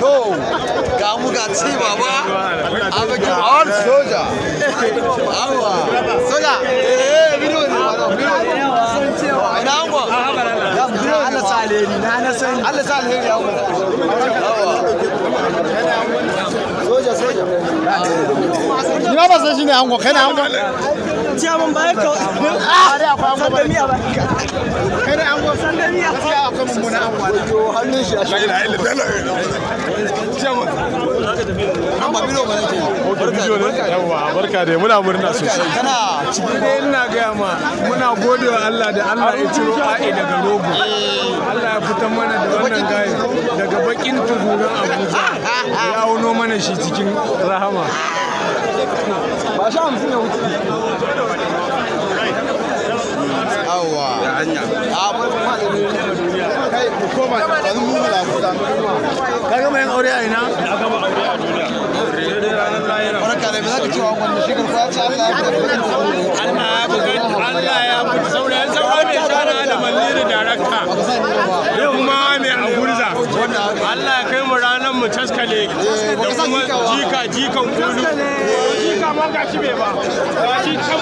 To, ga mu ga ci baba. Abin all soja. Awa. Soja. Bidiyo ne. Ina ango. Allah sa alheri. Na san. Allah sa alheri ya soja. Ni ba san shi ne ango, kai na ango. Ciyaman bayan ka. Sanda miya ba. Kai ne ango sanda miya. Ya akwai mummuna ango. Hannun shi a shi. Ciyaman. An ba bidiyo ba nake. Yawwa barka dai muna murna sosai. Kana cikin dai ina gaya ma muna godewa Allah da Allah ya ciro a'i daga rogo. Allah ya fitar mana da wannan gaye daga bakin tuzuran Abuja. Ya auno mana shi cikin rahama. ba sha 50 ya wuce. Yawwa. Ya hanya. Kai ku koma da mu da Abuja. Ka ga mai aure a ina? Ya gama aure a duniya. Barka da me zaka cewa wannan shigar ko ya ce Allah ya Allah ya fita saurayin mai shara da malliri darakta da kuma mai agurza Allah ya kai mu ranar mu taskale da kuma jikan kulu jika ma gashi bai ba gashi can